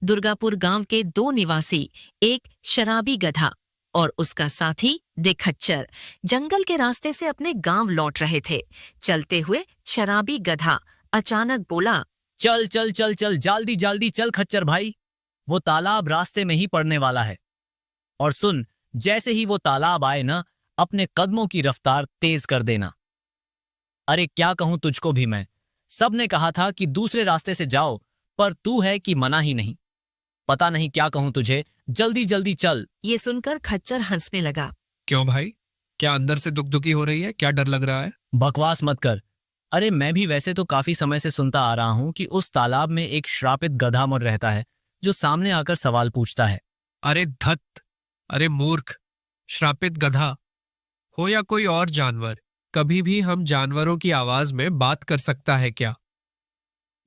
दुर्गापुर गांव के दो निवासी, एक शराबी गधा और उसका साथी खच्चर, जंगल के रास्ते से अपने गांव लौट रहे थे। चलते हुए शराबी गधा अचानक बोला, चल चल चल चल, जल्दी जल्दी चल खच्चर भाई, वो तालाब रास्ते में ही पड़ने वाला है। और सुन, जैसे ही वो तालाब आए ना, अपने कदमों की रफ्तार तेज कर देना। अरे क्या कहूं तुझको भी मैं, सबने कहा था कि दूसरे रास्ते से जाओ, पर तू है कि मना ही नहीं। पता नहीं क्या कहूं तुझे, जल्दी जल्दी चल। ये सुनकर खच्चर हंसने लगा। क्यों भाई, क्या अंदर से दुखी हो रही है? क्या डर लग रहा है? बकवास मत कर। अरे मैं भी वैसे तो काफी समय से सुनता आ रहा हूं कि उस तालाब में एक श्रापित गधा मर रहता है जो सामने आकर सवाल पूछता है। अरे धत, अरे मूर्ख, श्रापित गधा हो या कोई और जानवर, कभी भी हम जानवरों की आवाज में बात कर सकता है क्या?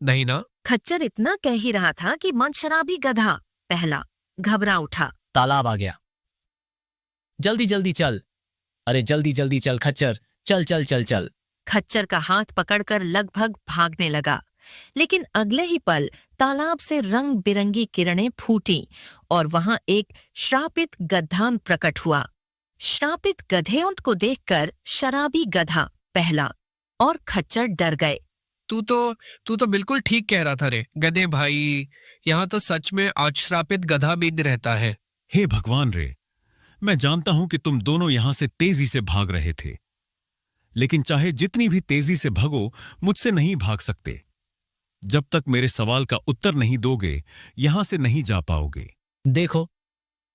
नहीं ना? खच्चर इतना कह ही रहा था कि मन शराबी गधा पहला घबरा उठा। तालाब आ गया, जल्दी जल्दी चल। अरे जल्दी जल्दी चल खच्चर, चल चल चल चल। खच्चर का हाथ पकड़कर लगभग भागने लगा, लेकिन अगले ही पल तालाब से रंग बिरंगी किरणें फूटीं और वहां एक श्रापित गद्धान प्रकट हुआ। श्रापित गधेओं को देखकर शराबी गधा पहला और खच्चर डर गए। तू तो बिल्कुल ठीक कह रहा था रे गधे भाई, यहाँ तो सच में अश्रापित गधा भी रहता है। हे भगवान रे, मैं जानता हूं कि तुम दोनों यहां से तेजी से भाग रहे थे, लेकिन चाहे जितनी भी तेजी से भागो, मुझसे नहीं भाग सकते। जब तक मेरे सवाल का उत्तर नहीं दोगे, यहां से नहीं जा पाओगे। देखो,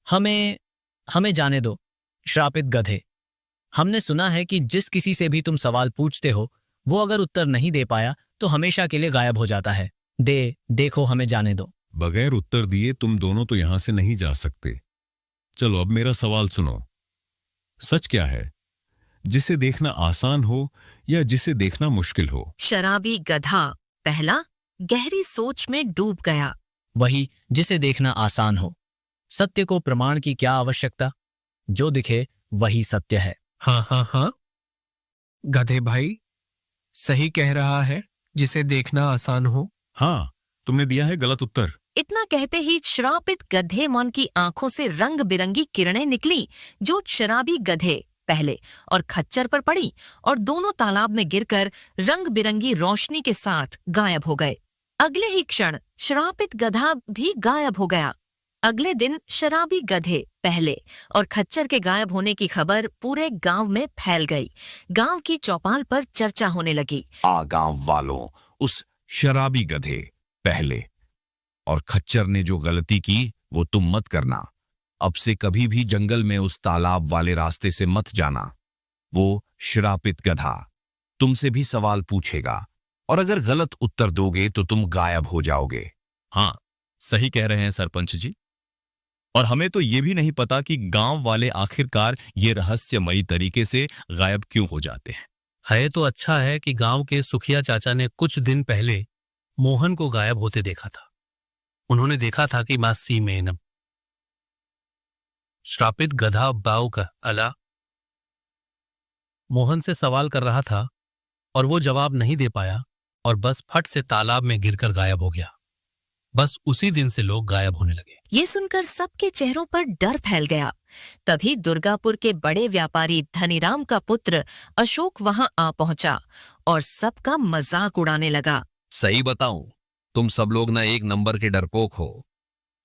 हमें जाने दो श्रापित गधे। हमने सुना है कि जिस किसी से भी तुम सवाल पूछते हो, वो अगर उत्तर नहीं दे पाया तो हमेशा के लिए गायब हो जाता है। देखो, हमें जाने दो। बगैर उत्तर दिए तुम दोनों तो यहां से नहीं जा सकते। चलो अब मेरा सवाल सुनो। सच क्या है, जिसे देखना आसान हो या जिसे देखना मुश्किल हो? शराबी गधा पहला गहरी सोच में डूब गया। वही जिसे देखना आसान हो। सत्य को प्रमाण की क्या आवश्यकता, जो दिखे वही सत्य है। हाँ, गधे भाई सही कह रहा है, जिसे देखना आसान हो। हाँ, तुमने दिया है गलत उत्तर। इतना कहते ही श्रापित गधे मन की आंखों से रंग बिरंगी किरणें निकली, जो शराबी गधे पहले और खच्चर पर पड़ी और दोनों तालाब में गिरकर रंग बिरंगी रोशनी के साथ गायब हो गए। अगले ही क्षण श्रापित गधा भी गायब हो गया। अगले दिन शराबी गधे पहले और खच्चर के गायब होने की खबर पूरे गांव में फैल गई। गांव की चौपाल पर चर्चा होने लगी। गांव वालों, उस शराबी गधे पहले और खच्चर ने जो गलती की वो तुम मत करना। अब से कभी भी जंगल में उस तालाब वाले रास्ते से मत जाना। वो श्रापित गधा तुमसे भी सवाल पूछेगा और अगर गलत उत्तर दोगे तो तुम गायब हो जाओगे। हाँ, सही कह रहे हैं सरपंच जी। और हमें तो ये भी नहीं पता कि गांव वाले आखिरकार ये रहस्यमयी तरीके से गायब क्यों हो जाते हैं। है तो अच्छा है कि गांव के सुखिया चाचा ने कुछ दिन पहले मोहन को गायब होते देखा था। उन्होंने देखा था कि मासी मेनम श्रापित गधा बाव का अला मोहन से सवाल कर रहा था और वो जवाब नहीं दे पाया और बस फट से तालाब में गिरकर गायब हो गया। बस उसी दिन से लोग गायब होने लगे। ये सुनकर सबके चेहरों पर डर फैल गया। तभी दुर्गापुर के बड़े व्यापारी धनीराम का पुत्र अशोक वहां आ पहुंचा और सबका मजाक उड़ाने लगा। सही बताऊं, तुम सब लोग ना एक नंबर के डरपोक हो।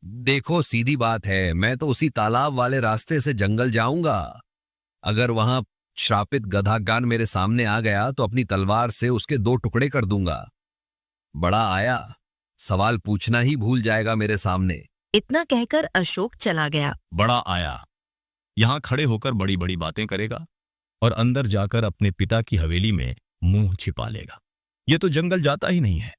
देखो, सीधी बात है, मैं तो उसी तालाब वाले रास्ते से जंगल जाऊंगा। अगर वहां श्रापित गधा गान मेरे सामने आ गया तो अपनी तलवार से उसके 2 टुकड़े कर दूंगा। बड़ा आया, सवाल पूछना ही भूल जाएगा मेरे सामने। इतना कहकर अशोक चला गया। बड़ा आया यहां खड़े होकर बड़ी बड़ी बातें करेगा और अंदर जाकर अपने पिता की हवेली में मुंह छिपा लेगा। ये तो जंगल जाता ही नहीं है,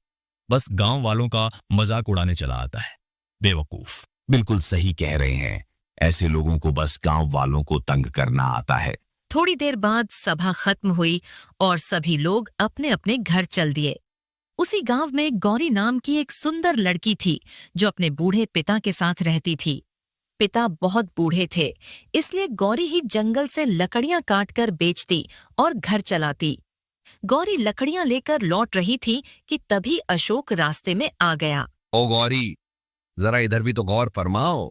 बस गांव वालों का मजाक उड़ाने चला आता है। बेवकूफ। बिल्कुल सही कह रहे हैं, ऐसे लोगों को बस गांव वालों को तंग करना आता है। थोड़ी देर बाद सभा खत्म हुई और सभी लोग अपने अपने घर चल दिए। उसी गांव में गौरी नाम की एक सुंदर लड़की थी जो अपने बूढ़े पिता के साथ रहती थी। पिता बहुत बूढ़े थे, इसलिए गौरी ही जंगल से लकड़ियां काटकर बेचती और घर चलाती। गौरी लकड़ियां लेकर लौट रही थी कि तभी अशोक रास्ते में आ गया। ओ गौरी, जरा इधर भी तो गौर फरमाओ।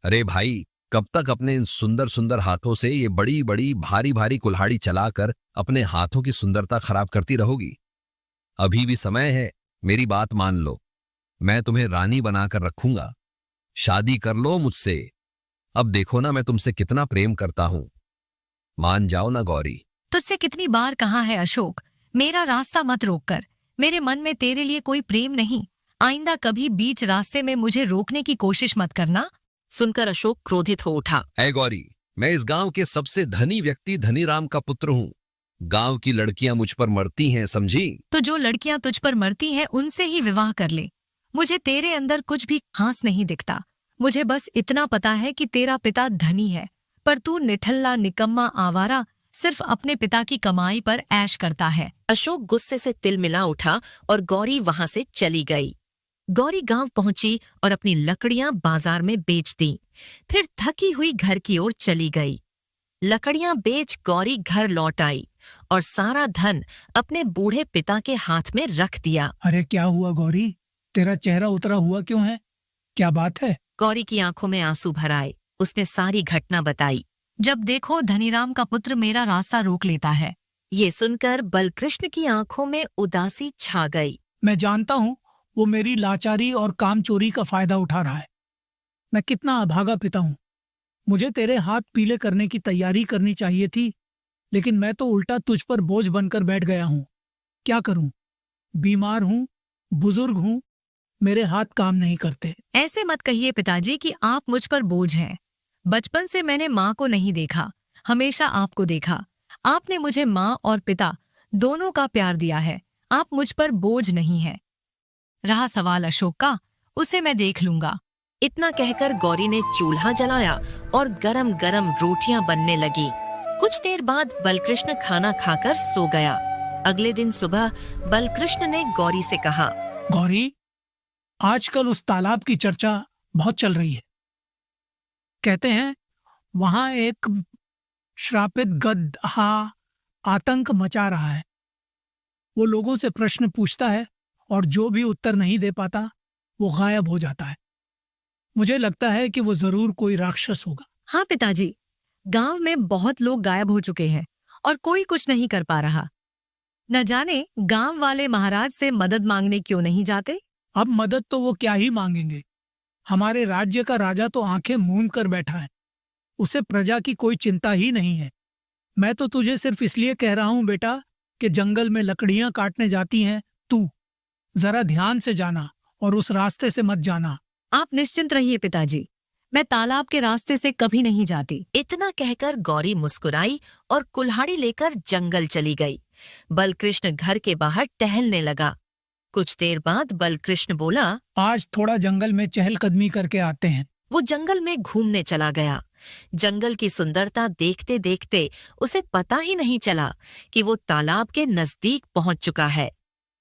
अरे भाई, कब तक अपने इन सुंदर सुंदर हाथों से ये बड़ी बड़ी भारी भारी कुल्हाड़ी चलाकर अपने हाथों की सुंदरता खराब करती रहोगी? अभी भी समय है, मेरी बात मान लो। मैं तुम्हें रानी बनाकर रखूंगा। शादी कर लो मुझसे। अब देखो ना मैं तुमसे कितना प्रेम करता हूं। मान जाओ ना गौरी। तुझसे कितनी बार कहा है अशोक, मेरा रास्ता मत रोक कर। मेरे मन में तेरे लिए कोई प्रेम नहीं। आइंदा कभी बीच रास्ते में मुझे रोकने की कोशिश मत करना। सुनकर अशोक क्रोधित हो उठा। ऐ गौरी, मैं इस गांव के सबसे धनी व्यक्ति धनीराम का पुत्र हूं। गांव की लड़कियां मुझ पर मरती हैं, समझी? तो जो लड़कियां तुझ पर मरती हैं उनसे ही विवाह कर ले। मुझे तेरे अंदर कुछ भी खास नहीं दिखता। मुझे बस इतना पता है कि तेरा पिता धनी है, पर तू निठल्ला निकम्मा आवारा सिर्फ अपने पिता की कमाई पर ऐश करता है। अशोक गुस्से से तिलमिला उठा और गौरी वहां से चली गई। गौरी गांव पहुंची और अपनी लकड़ियां बाजार में बेच दी। फिर थकी हुई घर की ओर चली गई। लकड़ियां बेच गौरी घर लौट आई और सारा धन अपने बूढ़े पिता के हाथ में रख दिया। अरे क्या हुआ गौरी, तेरा चेहरा उतरा हुआ क्यों है? क्या बात है? गौरी की आंखों में आंसू भर आए। उसने सारी घटना बताई। जब देखो धनीराम का पुत्र मेरा रास्ता रोक लेता है। ये सुनकर बलकृष्ण की आंखों में उदासी छा गई। मैं जानता हूँ वो मेरी लाचारी और काम चोरी का फायदा उठा रहा है। मैं कितना अभागा पिता हूँ। मुझे तेरे हाथ पीले करने की तैयारी करनी चाहिए थी, लेकिन मैं तो उल्टा तुझ पर बोझ बनकर बैठ गया हूँ। क्या करूँ? बीमार हूँ, बुजुर्ग हूँ, मेरे हाथ काम नहीं करते। ऐसे मत कहिए पिताजी कि आप मुझ पर बोझ हैं। बचपन से मैंने माँ को नहीं देखा, हमेशा आपको देखा। आपने मुझे माँ और पिता दोनों का प्यार दिया है। आप मुझ पर बोझ नहीं हैं। रहा सवाल अशोक का, उसे मैं देख लूंगा। इतना कहकर गौरी ने चूल्हा जलाया और गरम गरम रोटियां बनने लगी। कुछ देर बाद बलकृष्ण खाना खाकर सो गया। अगले दिन सुबह बलकृष्ण ने गौरी से कहा, गौरी, आजकल उस तालाब की चर्चा बहुत चल रही है। कहते हैं वहां एक श्रापित गधा आतंक मचा रहा है। वो लोगों से प्रश्न पूछता है और जो भी उत्तर नहीं दे पाता वो गायब हो जाता है। मुझे लगता है कि वो जरूर कोई राक्षस होगा। हाँ पिताजी, गांव में बहुत लोग गायब हो चुके हैं और कोई कुछ नहीं कर पा रहा। न जाने गांव वाले महाराज से मदद मांगने क्यों नहीं जाते। अब मदद तो वो क्या ही मांगेंगे। हमारे राज्य का राजा तो आंखें मूंद कर बैठा है। उसे प्रजा की कोई चिंता ही नहीं है। मैं तो तुझे सिर्फ इसलिए कह रहा हूं बेटा कि जंगल में लकड़ियां काटने जाती हैं तू, जरा ध्यान से जाना और उस रास्ते से मत जाना। आप निश्चिंत रहिए पिताजी, मैं तालाब के रास्ते से कभी नहीं जाती। इतना कहकर गौरी मुस्कुराई और कुल्हाड़ी लेकर जंगल चली गई। बलकृष्ण घर के बाहर टहलने लगा। कुछ देर बाद बलकृष्ण बोला, आज थोड़ा जंगल में चहलकदमी करके आते हैं। वो जंगल में घूमने चला गया। जंगल की सुंदरता देखते देखते उसे पता ही नहीं चला कि वो तालाब के नजदीक पहुंच चुका है।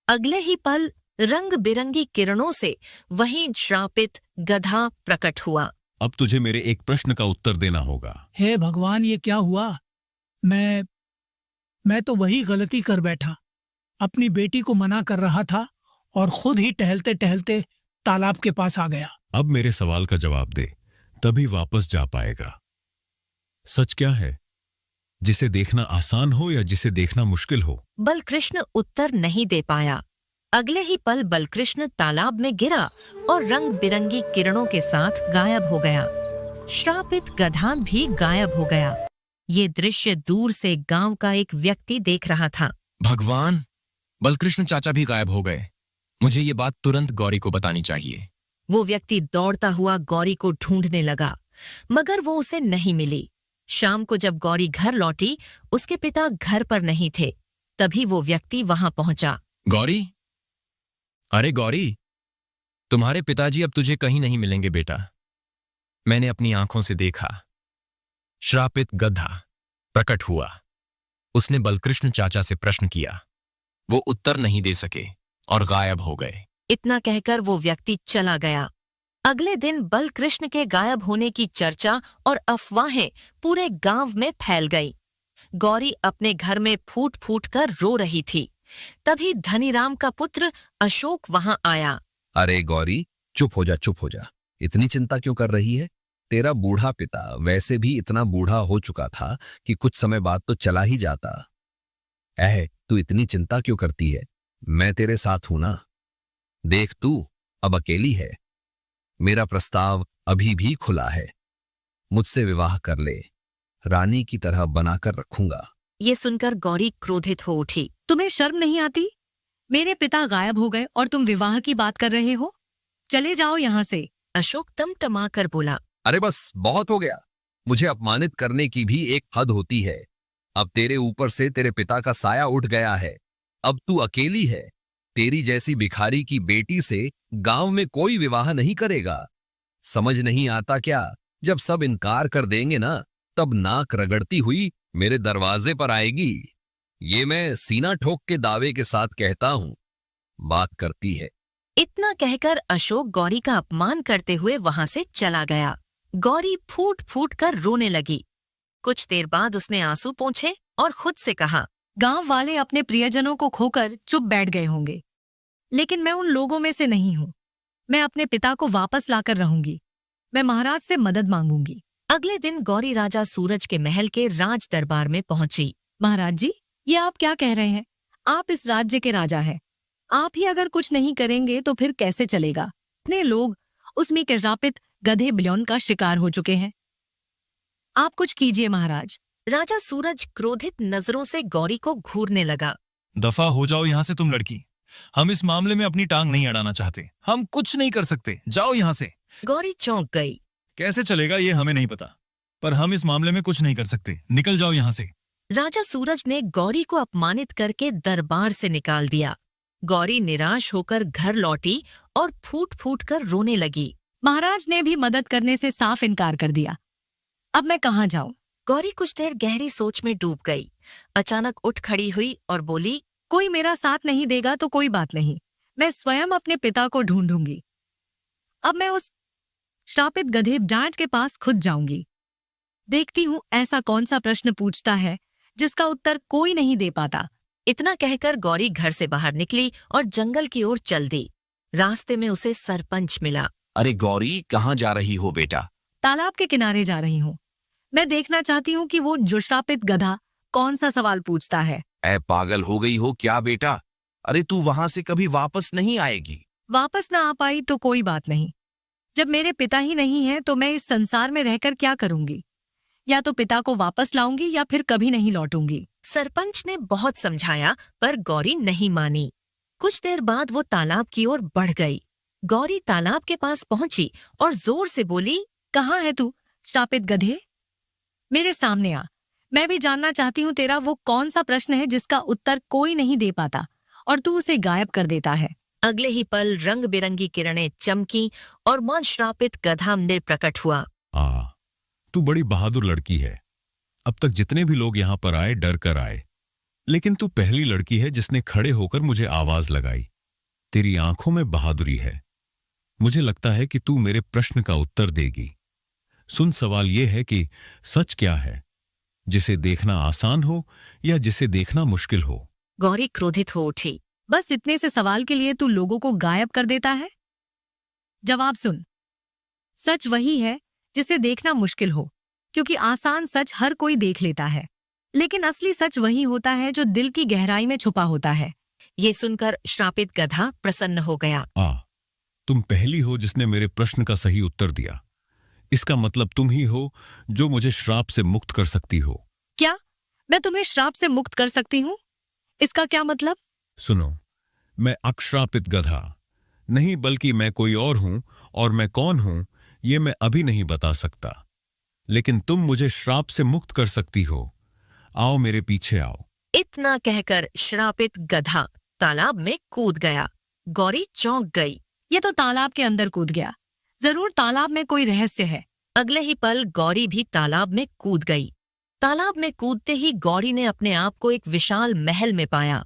अगले ही पल रंग बिरंगी किरणों से वहीं श्रापित गधा प्रकट हुआ। अब तुझे मेरे एक प्रश्न का उत्तर देना होगा। हे भगवान, ये क्या हुआ? मैं तो वही गलती कर बैठा। अपनी बेटी को मना कर रहा था और खुद ही टहलते टहलते तालाब के पास आ गया। अब मेरे सवाल का जवाब दे, तभी वापस जा पाएगा। सच क्या है, जिसे देखना आसान हो या जिसे देखना मुश्किल हो? बलकृष्ण उत्तर नहीं दे पाया। अगले ही पल बलकृष्ण तालाब में गिरा और रंग बिरंगी किरणों के साथ गायब हो गया। श्रापित गधा भी गायब हो गया। ये दृश्य दूर से गांव का एक व्यक्ति देख रहा था। भगवान, बलकृष्ण चाचा भी गायब हो गए। मुझे ये बात तुरंत गौरी को बतानी चाहिए। वो व्यक्ति दौड़ता हुआ गौरी को ढूंढने लगा, मगर वो उसे नहीं मिली। शाम को जब गौरी घर लौटी, उसके पिता घर पर नहीं थे। तभी वो व्यक्ति वहां पहुंचा। गौरी, अरे गौरी, तुम्हारे पिताजी अब तुझे कहीं नहीं मिलेंगे बेटा। मैंने अपनी आंखों से देखा। श्रापित गधा प्रकट हुआ। उसने बलकृष्ण चाचा से प्रश्न किया। वो उत्तर नहीं दे सके और गायब हो गए। इतना कहकर वो व्यक्ति चला गया। अगले दिन बलकृष्ण के गायब होने की चर्चा और अफवाहें पूरे गांव में फैल गई। गौरी अपने घर में फूट फूट कर रो रही थी। तभी धनीराम का पुत्र अशोक वहां आया। अरे गौरी, चुप हो जा, चुप हो जा। इतनी चिंता क्यों कर रही है? तेरा बूढ़ा पिता वैसे भी इतना बूढ़ा हो चुका था कि कुछ समय बाद तो चला ही जाता। तू इतनी चिंता क्यों करती है? मैं तेरे साथ हूं ना। देख, तू अब अकेली है। मेरा प्रस्ताव अभी भी खुला है। मुझसे विवाह कर ले, रानी की तरह बनाकर रखूंगा। ये सुनकर गौरी क्रोधित हो उठी। तुम्हें शर्म नहीं आती? मेरे पिता गायब हो गए और तुम विवाह की बात कर रहे हो? चले जाओ यहाँ से। अशोक तमतमा कर बोला। अरे बस, बहुत हो गया। मुझे अपमानित करने की भी एक हद होती है। अब तेरे ऊपर से तेरे पिता का साया उठ गया है। अब तू अकेली है। तेरी जैसी भिखारी की बेटी से गांव में कोई विवाह नहीं करेगा। समझ नहीं आता क्या? जब सब इनकार कर देंगे ना, तब नाक रगड़ती हुई मेरे दरवाजे पर आएगी। ये मैं सीना ठोक के दावे के साथ कहता हूं। बात करती है। इतना कहकर अशोक गौरी का अपमान करते हुए वहां से चला गया। गौरी फूट फूट कर रोने लगी। कुछ देर बाद उसने आंसू पोंछे और खुद से कहा, गांव वाले अपने प्रियजनों को खोकर चुप बैठ गए होंगे, लेकिन मैं उन लोगों में से नहीं हूं। मैं अपने पिता को वापस लाकर रहूंगी। मैं महाराज से मदद मांगूंगी। अगले दिन गौरी राजा सूरज के महल के राज दरबार में पहुंची। महाराज जी, ये आप क्या कह रहे हैं? आप इस राज्य के राजा हैं। आप ही अगर कुछ नहीं करेंगे तो फिर कैसे चलेगा? इतने लोग उसमें के श्रापित गधे बिलोन का शिकार हो चुके हैं। आप कुछ कीजिए महाराज। राजा सूरज क्रोधित नजरों से गौरी को घूरने लगा। दफा हो जाओ यहाँ से तुम लड़की। हम इस मामले में अपनी टांग नहीं अड़ाना चाहते। हम कुछ नहीं कर सकते। जाओ यहाँ से। गौरी चौंक गई। कैसे चलेगा ये हमें नहीं पता, पर हम इस मामले में कुछ नहीं कर सकते। निकल जाओ यहाँ से। राजा सूरज ने गौरी को अपमानित करके दरबार से निकाल दिया। गौरी निराश होकर घर लौटी और फूट फूट कर रोने लगी। महाराज ने भी मदद करने से साफ इनकार कर दिया। अब मैं कहाँ जाऊं? गौरी कुछ देर गहरी सोच में डूब गई। अचानक उठ खड़ी हुई और बोली, कोई मेरा साथ नहीं देगा तो कोई बात नहीं, मैं स्वयं अपने पिता को ढूंढूंगी। अब मैं उस श्रापित गधे जांच के पास खुद जाऊंगी। देखती हूँ ऐसा कौन सा प्रश्न पूछता है जिसका उत्तर कोई नहीं दे पाता। इतना कहकर गौरी घर से बाहर निकली और जंगल की ओर चल दी। रास्ते में उसे सरपंच मिला। अरे गौरी, कहाँ जा रही हो बेटा? तालाब के किनारे जा रही हूँ। मैं देखना चाहती हूँ कि वो जो श्रापित गधा कौन सा सवाल पूछता है। ऐ पागल हो गई हो क्या बेटा? अरे तू वहां से कभी वापस नहीं आएगी। वापस ना आ पाई तो कोई बात नहीं। जब मेरे पिता ही नहीं हैं तो मैं इस संसार में रहकर क्या करूंगी? या तो पिता को वापस लाऊंगी या फिर कभी नहीं लौटूंगी। सरपंच ने बहुत समझाया पर गौरी नहीं मानी। कुछ देर बाद वो तालाब की ओर बढ़ गई। गौरी तालाब के पास पहुंची और जोर से बोली, कहाँ है तू श्रापित गधे? मेरे सामने आ। मैं भी जानना चाहती हूँ तेरा वो कौन सा प्रश्न है जिसका उत्तर कोई नहीं दे पाता और तू उसे गायब कर देता है। अगले ही पल रंग बिरंगी किरणें चमकी और मन श्रापित गधा निर्प्रकट हुआ। तू बड़ी बहादुर लड़की है। अब तक जितने भी लोग यहाँ पर आए डर कर आए, लेकिन तू पहली लड़की है जिसने खड़े होकर मुझे आवाज लगाई। तेरी आंखों में बहादुरी है। मुझे लगता है कि तू मेरे प्रश्न का उत्तर देगी। सुन, सवाल यह है कि सच क्या है, जिसे देखना आसान हो या जिसे देखना मुश्किल हो? गौरी क्रोधित हो उठी। बस इतने से सवाल के लिए तू लोगों को गायब कर देता है? जवाब सुन। सच वही है जिसे देखना मुश्किल हो, क्योंकि आसान सच हर कोई देख लेता है, लेकिन असली सच वही होता है जो दिल की गहराई में छुपा होता है। ये सुनकर श्रापित गधा प्रसन्न हो गया। तुम पहली हो जिसने मेरे प्रश्न का सही उत्तर दिया। इसका मतलब तुम ही हो जो मुझे श्राप से मुक्त कर सकती हो। क्या मैं तुम्हें श्राप से मुक्त कर सकती हूँ? इसका क्या मतलब? सुनो, मैं अक्षरापित गधा नहीं, बल्कि मैं कोई और हूं, और मैं कौन हूं ये मैं अभी नहीं बता सकता, लेकिन तुम मुझे श्राप से मुक्त कर सकती हो। आओ, मेरे पीछे आओ। इतना कहकर श्रापित गधा तालाब में कूद गया। गौरी चौंक गई। ये तो तालाब के अंदर कूद गया। जरूर तालाब में कोई रहस्य है। अगले ही पल गौरी भी तालाब में कूद गई। तालाब में कूदते ही गौरी ने अपने आप को एक विशाल महल में पाया।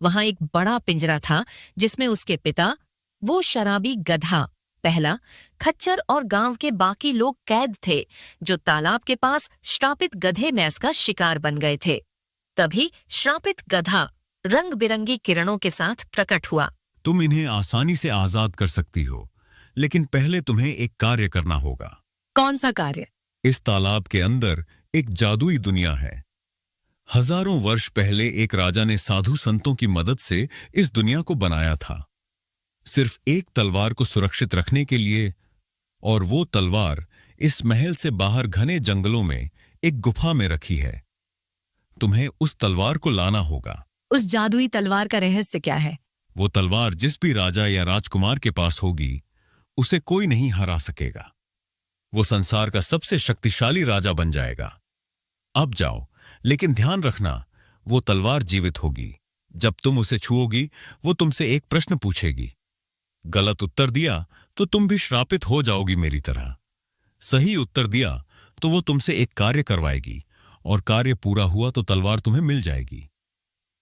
वहां एक बड़ा पिंजरा था जिसमें उसके पिता, वो शराबी गधा पहला, खच्चर और गांव के बाकी लोग कैद थे जो तालाब के पास श्रापित गधे मैस का शिकार बन गए थे। तभी श्रापित गधा रंग बिरंगी किरणों के साथ प्रकट हुआ। तुम इन्हें आसानी से आजाद कर सकती हो, लेकिन पहले तुम्हें एक कार्य करना होगा। कौन सा कार्य? इस तालाब के अंदर एक जादुई दुनिया है। हजारों वर्ष पहले एक राजा ने साधु संतों की मदद से इस दुनिया को बनाया था, सिर्फ एक तलवार को सुरक्षित रखने के लिए। और वो तलवार इस महल से बाहर घने जंगलों में एक गुफा में रखी है। तुम्हें उस तलवार को लाना होगा। उस जादुई तलवार का रहस्य क्या है? वो तलवार जिस भी राजा या राजकुमार के पास होगी, उसे कोई नहीं हरा सकेगा। वो संसार का सबसे शक्तिशाली राजा बन जाएगा। अब जाओ, लेकिन ध्यान रखना, वो तलवार जीवित होगी। जब तुम उसे छुओगी, वो तुमसे एक प्रश्न पूछेगी। गलत उत्तर दिया तो तुम भी श्रापित हो जाओगी मेरी तरह। सही उत्तर दिया तो वो तुमसे एक कार्य करवाएगी, और कार्य पूरा हुआ तो तलवार तुम्हें मिल जाएगी।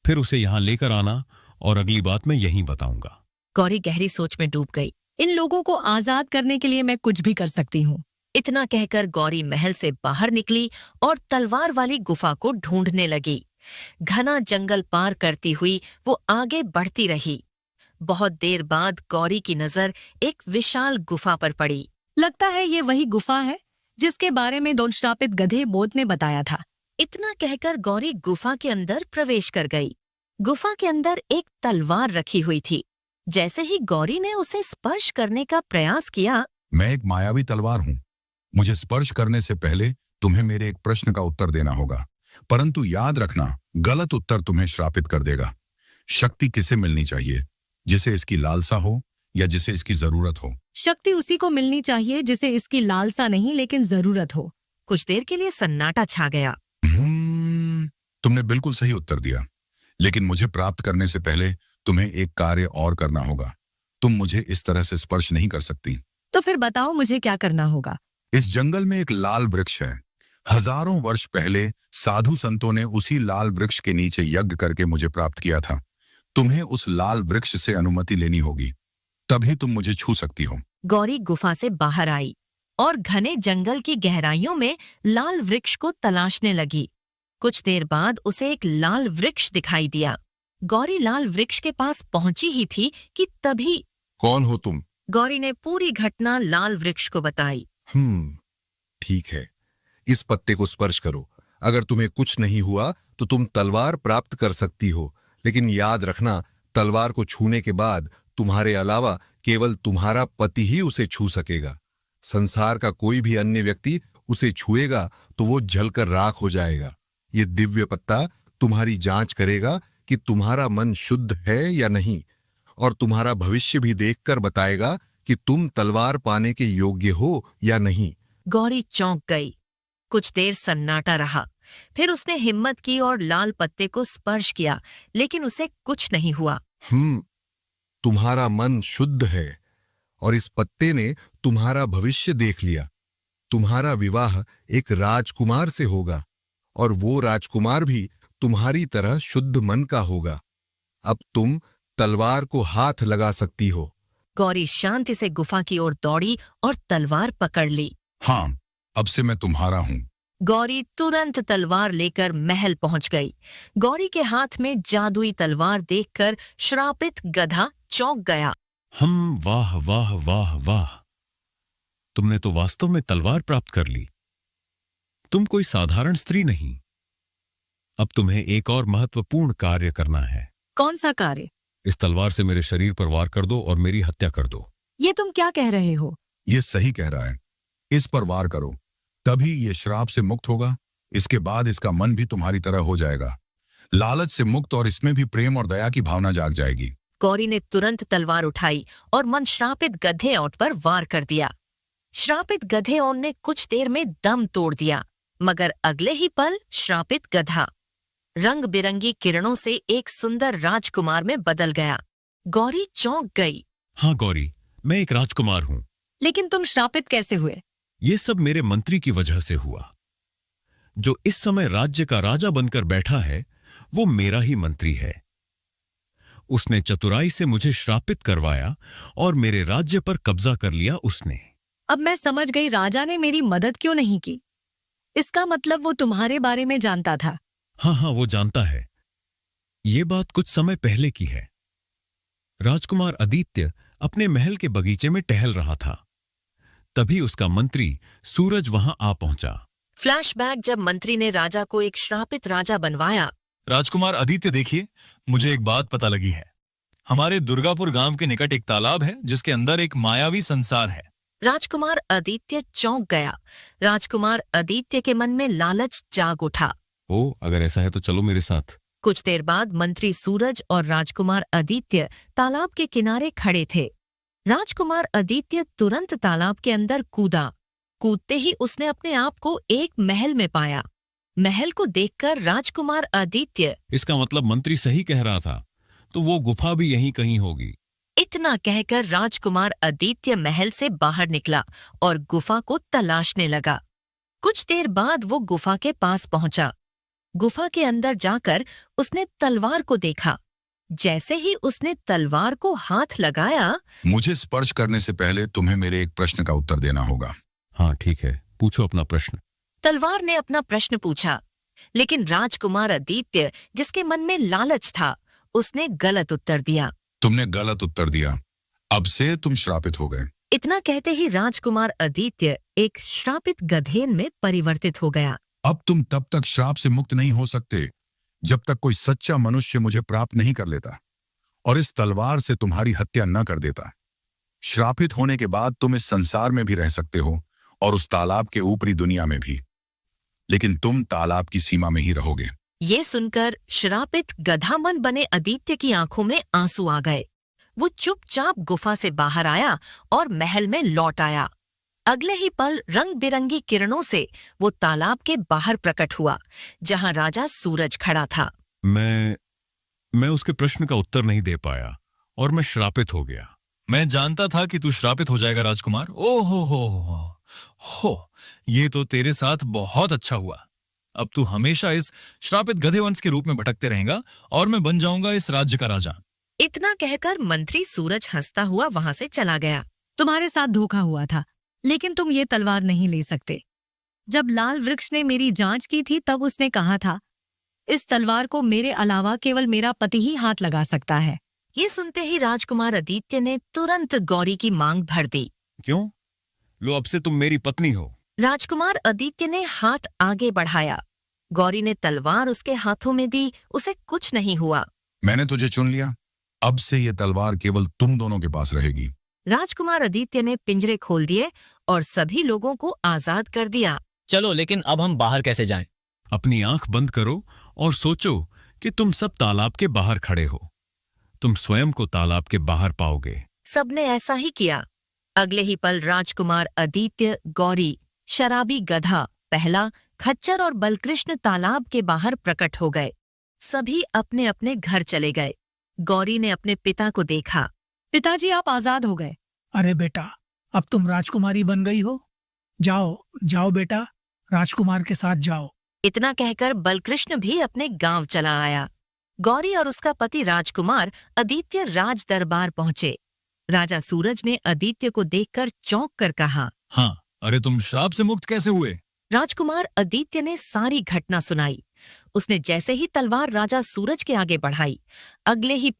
फिर उसे यहां लेकर आना, और अगली बात मैं यहीं बताऊंगा। गौरी गहरी सोच में डूब गई। इन लोगों को आजाद करने के लिए मैं कुछ भी कर सकती हूँ। इतना कहकर गौरी महल से बाहर निकली और तलवार वाली गुफा को ढूंढने लगी। घना जंगल पार करती हुई वो आगे बढ़ती रही। बहुत देर बाद गौरी की नजर एक विशाल गुफा पर पड़ी। लगता है ये वही गुफा है जिसके बारे में दो श्रापित गधे बोध ने बताया था। इतना कहकर गौरी गुफा के अंदर प्रवेश कर गई। गुफा के अंदर एक तलवार रखी हुई थी। जैसे ही गौरी ने उसे स्पर्श करने का प्रयास किया, मैं एक मायावी तलवार हूँ। मुझे स्पर्श करने से पहले तुम्हें मेरे एक प्रश्न का उत्तर देना होगा, परंतु याद रखना, गलत उत्तर तुम्हें श्रापित कर देगा। शक्ति किसे मिलनी चाहिए? जिसे इसकी लालसा हो या जिसे इसकी जरूरत हो? शक्ति उसी को मिलनी चाहिए जिसे इसकी लालसा नहीं लेकिन जरूरत हो। कुछ देर के लिए सन्नाटा छा गया। तुमने बिल्कुल सही उत्तर दिया, लेकिन मुझे प्राप्त करने से पहले तुम्हें एक कार्य और करना होगा। तुम मुझे इस तरह से स्पर्श नहीं कर सकती। तो फिर बताओ मुझे क्या करना होगा? इस जंगल में एक लाल वृक्ष है। हजारों वर्ष पहले साधु संतों ने उसी लाल वृक्ष के नीचे यज्ञ करके मुझे प्राप्त किया था। तुम्हें उस लाल वृक्ष से अनुमति लेनी होगी, तभी तुम मुझे छू सकती हो। गौरी गुफा से बाहर आई और घने जंगल की गहराइयों में लाल वृक्ष को तलाशने लगी। कुछ देर बाद उसे एक लाल वृक्ष दिखाई दिया। गौरी लाल वृक्ष के पास पहुंची ही थी कि तभी। कौन हो तुम? गौरी ने पूरी घटना लाल वृक्ष को बताई। ठीक है, इस पत्ते को स्पर्श करो। अगर तुम्हें कुछ नहीं हुआ तो तुम तलवार प्राप्त कर सकती हो, लेकिन याद रखना, तलवार को छूने के बाद तुम्हारे अलावा केवल तुम्हारा पति ही उसे छू सकेगा। संसार का कोई भी अन्य व्यक्ति उसे छुएगा तो वो जलकर राख हो जाएगा। ये दिव्य पत्ता तुम्हारी जांच करेगा कि तुम्हारा मन शुद्ध है या नहीं, और तुम्हारा भविष्य भी देखकर बताएगा कि तुम तलवार पाने के योग्य हो या नहीं। गौरी चौंक गई। कुछ देर सन्नाटा रहा। फिर उसने हिम्मत की और लाल पत्ते को स्पर्श किया, लेकिन उसे कुछ नहीं हुआ। तुम्हारा मन शुद्ध है और इस पत्ते ने तुम्हारा भविष्य देख लिया। तुम्हारा विवाह एक राजकुमार से होगा और वो राजकुमार भी तुम्हारी तरह शुद्ध मन का होगा। अब तुम तलवार को हाथ लगा सकती हो। गौरी शांति से गुफा की ओर दौड़ी और तलवार पकड़ ली। हाँ, अब से मैं तुम्हारा हूँ। गौरी तुरंत तलवार लेकर महल पहुंच गई। गौरी के हाथ में जादुई तलवार देखकर श्रापित गधा चौंक गया। वाह वाह वाह वाह, तुमने तो वास्तव में तलवार प्राप्त कर ली। तुम कोई साधारण स्त्री नहीं। अब तुम्हें एक और महत्वपूर्ण कार्य करना है। कौन सा कार्य? इस तलवार से मेरे शरीर पर वार कर दो और मेरी हत्या कर दो। ये तुम क्या कह रहे हो? ये सही कह रहा है। इस पर वार करो, तभी ये श्राप से मुक्त होगा। इसके बाद इसका मन भी तुम्हारी तरह हो जाएगा, लालच से मुक्त, और इसमें भी प्रेम और दया की भावना जाग जाएगी। गौरी ने तुरंत तलवार उठाई और मन श्रापित गधे ओंट पर वार कर दिया। श्रापित गधे ओंट ने कुछ देर में दम तोड़ दिया, मगर अगले ही पल श्रापित गधा रंग बिरंगी किरणों से एक सुंदर राजकुमार में बदल गया। गौरी चौंक गई। हाँ गौरी, मैं एक राजकुमार हूं। लेकिन तुम श्रापित कैसे हुए? ये सब मेरे मंत्री की वजह से हुआ। जो इस समय राज्य का राजा बनकर बैठा है, वो मेरा ही मंत्री है। उसने चतुराई से मुझे श्रापित करवाया और मेरे राज्य पर कब्जा कर लिया उसने। अब मैं समझ गई राजा ने मेरी मदद क्यों नहीं की। इसका मतलब वो तुम्हारे बारे में जानता था। हाँ, वो जानता है। ये बात कुछ समय पहले की है। राजकुमार आदित्य अपने महल के बगीचे में टहल रहा था। तभी उसका मंत्री सूरज वहां आ पहुंचा। फ्लैशबैक जब मंत्री ने राजा को एक श्रापित राजा बनवाया। राजकुमार आदित्य, देखिए, मुझे एक बात पता लगी है। हमारे दुर्गापुर गांव के निकट एक तालाब है जिसके अंदर एक मायावी संसार है। राजकुमार आदित्य चौंक गया। राजकुमार आदित्य के मन में लालच जाग उठा। ओ, अगर ऐसा है तो चलो मेरे साथ। कुछ देर बाद मंत्री सूरज और राजकुमार आदित्य तालाब के किनारे खड़े थे। राजकुमार आदित्य तुरंत तालाब के अंदर कूदा। कूदते ही उसने अपने आप को एक महल में पाया। महल को देखकर राजकुमार आदित्य, इसका मतलब मंत्री सही कह रहा था, तो वो गुफा भी यहीं कहीं होगी। इतना कहकर राजकुमार आदित्य महल से बाहर निकला और गुफा को तलाशने लगा। कुछ देर बाद वो गुफा के पास पहुंचा। गुफा के अंदर जाकर उसने तलवार को देखा। जैसे ही उसने तलवार को हाथ लगाया, मुझे स्पर्श करने से पहले तुम्हें मेरे एक प्रश्न का उत्तर देना होगा। हाँ ठीक है, पूछो अपना प्रश्न। तलवार ने अपना प्रश्न पूछा, लेकिन राजकुमार आदित्य, जिसके मन में लालच था, उसने गलत उत्तर दिया। तुमने गलत उत्तर दिया, अब से तुम श्रापित हो गए। इतना कहते ही राजकुमार आदित्य एक श्रापित गधेन में परिवर्तित हो गया। अब तुम तब तक श्राप से मुक्त नहीं हो सकते जब तक कोई सच्चा मनुष्य मुझे प्राप्त नहीं कर लेता और इस तलवार से तुम्हारी हत्या न कर देता। श्रापित होने के बाद तुम इस संसार में भी रह सकते हो और उस तालाब के ऊपरी दुनिया में भी, लेकिन तुम तालाब की सीमा में ही रहोगे। ये सुनकर श्रापित गधा मन बने आदित्य की आंखों में आंसू आ गए। वो चुपचाप गुफा से बाहर आया और महल में लौट आया। अगले ही पल रंग बिरंगी किरणों से वो तालाब के बाहर प्रकट हुआ, जहां राजा सूरज खड़ा था। मैं उसके प्रश्न का उत्तर नहीं दे पाया और मैं श्रापित हो गया। मैं जानता था कि तू श्रापित हो जाएगा राजकुमार। ओहो हो, ये तो तेरे साथ बहुत अच्छा हुआ। अब तू हमेशा इस श्रापित गधे वंश के रूप में भटकते रहेगा और मैं बन जाऊंगा इस राज्य का राजा। इतना कहकर मंत्री सूरज हंसता हुआ वहां से चला गया। तुम्हारे साथ धोखा हुआ था, लेकिन तुम ये तलवार नहीं ले सकते। जब लाल वृक्ष ने मेरी जांच की थी तब उसने कहा था, इस तलवार को मेरे अलावा केवल मेरा पति ही हाथ लगा सकता है। ये सुनते ही राजकुमार आदित्य ने तुरंत गौरी की मांग भर दी। क्यों? लो, अब से तुम मेरी पत्नी हो। राजकुमार आदित्य ने हाथ आगे बढ़ाया। गौरी ने तलवार उसके हाथों में दी। उसे कुछ नहीं हुआ। मैंने तुझे चुन लिया, अब से ये तलवार केवल तुम दोनों के पास रहेगी। राजकुमार आदित्य ने पिंजरे खोल दिए और सभी लोगों को आजाद कर दिया। चलो, लेकिन अब हम बाहर कैसे जाएं? अपनी आंख बंद करो और सोचो कि तुम सब तालाब के बाहर खड़े हो। तुम स्वयं को तालाब के बाहर पाओगे। सबने ऐसा ही किया। अगले ही पल राजकुमार आदित्य, गौरी, शराबी गधा, पहला, खच्चर और बलकृष्ण तालाब के बाहर प्रकट हो गए। सभी अपने अपने घर चले गए। गौरी ने अपने पिता को देखा। पिताजी, आप आजाद हो गए। अरे बेटा, अब तुम राजकुमारी बन गई हो। जाओ जाओ बेटा, राजकुमार के साथ जाओ। इतना कहकर बलकृष्ण भी अपने गांव चला आया। गौरी और उसका पति राजकुमार आदित्य राज दरबार पहुंचे। राजा सूरज ने आदित्य को देखकर चौंक कर कहा, हाँ, अरे तुम श्राप से मुक्त कैसे हुए? राजकुमार आदित्य ने सारी घटना सुनाई। उसने जैसे ही तलवार राजा सूरज के आगे बढ़ाई, अगले ही